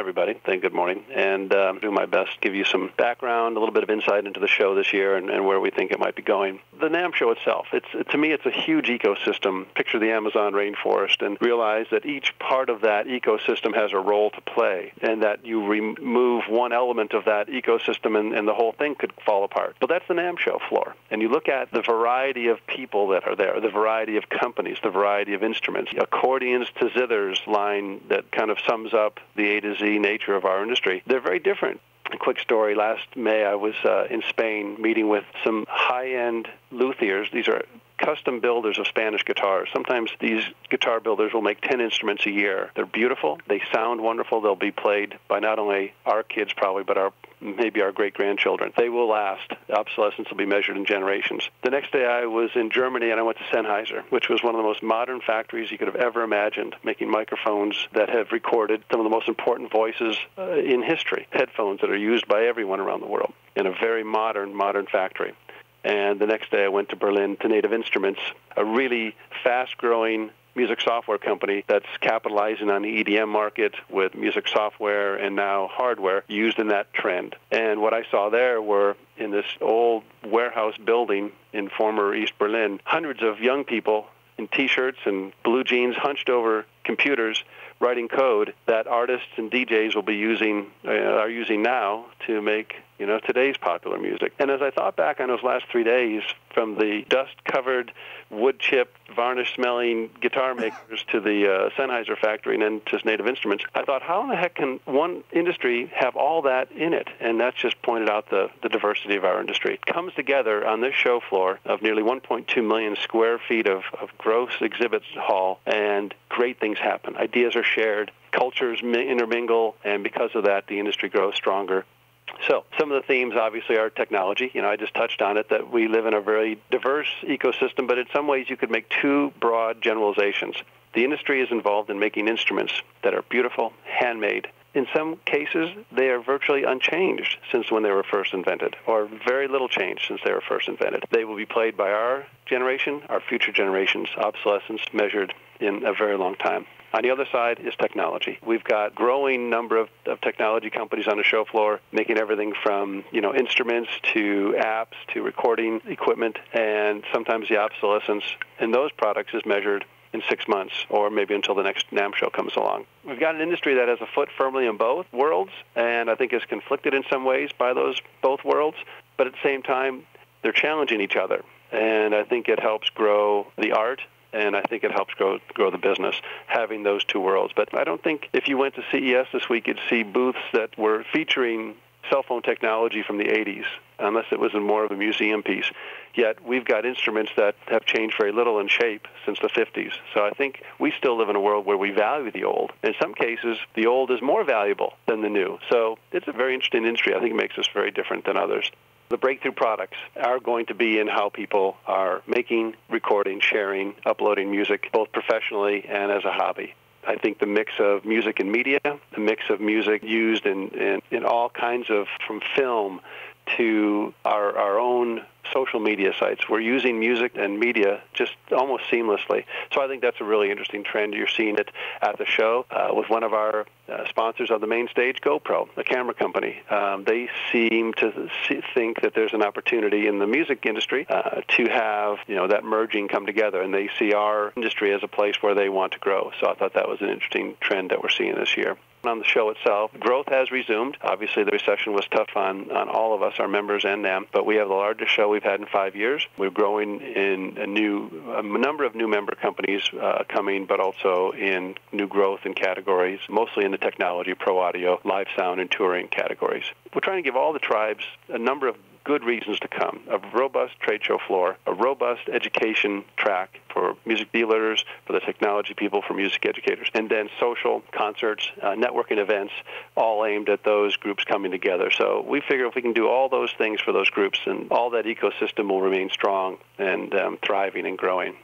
everybody. Good morning, and do my best to give you some background, a little bit of insight into the show this year and where we think it might be going. The NAMM Show itself, to me, it's a huge ecosystem. Picture the Amazon rainforest and realize that each part of that ecosystem has a role to play, and that you remove one element of that ecosystem and the whole thing could fall apart. But that's the NAMM Show floor. And you look at the variety of people that are there, the variety of companies, the variety of instruments, accordions to zithers line that kind of sums up the A to Z nature of our industry. They're very different. A quick story, last May I was in Spain meeting with some high-end luthiers. These are custom builders of Spanish guitars. Sometimes these guitar builders will make 10 instruments a year. They're beautiful. They sound wonderful. They'll be played by not only our kids probably, but maybe our great-grandchildren. They will last. Obsolescence will be measured in generations. The next day I was in Germany and I went to Sennheiser, which was one of the most modern factories you could have ever imagined, making microphones that have recorded some of the most important voices in history, headphones that are used by everyone around the world in a very modern factory. And the next day I went to Berlin to Native Instruments, a really fast-growing music software company that's capitalizing on the EDM market with music software and now hardware used in that trend. And what I saw there were, in this old warehouse building in former East Berlin, hundreds of young people in T-shirts and blue jeans hunched over computers writing code that artists and DJs will be are using now to make today's popular music. And as I thought back on those last 3 days, from the dust-covered, wood-chipped, varnish-smelling guitar makers to the Sennheiser factory and then to Native Instruments, I thought, how in the heck can one industry have all that in it? And that's just pointed out the diversity of our industry. It comes together on this show floor of nearly 1.2 million square feet of gross exhibit hall, and great things happen. Ideas are shared, cultures intermingle, and because of that, the industry grows stronger. So some of the themes, obviously, are technology. I just touched on it, that we live in a very diverse ecosystem, but in some ways you could make two broad generalizations. The industry is involved in making instruments that are beautiful, handmade. In some cases, they are virtually unchanged since when they were first invented, or very little change since they were first invented. They will be played by our generation, our future generations, obsolescence measured in a very long time. On the other side is technology. We've got growing number of technology companies on the show floor making everything from, instruments to apps to recording equipment, and sometimes the obsolescence in those products is measured in 6 months or maybe until the next NAMM show comes along. We've got an industry that has a foot firmly in both worlds, and I think is conflicted in some ways by those both worlds, but at the same time, they're challenging each other. And I think it helps grow the art, and I think it helps grow the business, having those two worlds. But I don't think if you went to CES this week, you'd see booths that were featuring cell phone technology from the 80s, unless it was in more of a museum piece. Yet we've got instruments that have changed very little in shape since the 50s. So I think we still live in a world where we value the old. In some cases, the old is more valuable than the new. So it's a very interesting industry. I think it makes us very different than others. The breakthrough products are going to be in how people are making, recording, sharing, uploading music, both professionally and as a hobby. I think the mix of music and media, the mix of music used in all kinds of, from film to our own social media sites. We're using music and media just almost seamlessly. So I think that's a really interesting trend. You're seeing it at the show with one of our sponsors of the main stage, GoPro, a camera company. They seem to think that there's an opportunity in the music industry to have that merging come together, and they see our industry as a place where they want to grow. So I thought that was an interesting trend that we're seeing this year. On the show itself, growth has resumed. Obviously, the recession was tough on all of us, our members and NAMM, but we have the largest show we've had in 5 years. We're growing in a number of new member companies coming, but also in new growth in categories, mostly in the technology, pro audio, live sound, and touring categories. We're trying to give all the tribes a number of good reasons to come, a robust trade show floor, a robust education track for music dealers, for the technology people, for music educators, and then social, concerts, networking events, all aimed at those groups coming together. So we figure if we can do all those things for those groups, and all that ecosystem will remain strong and thriving and growing.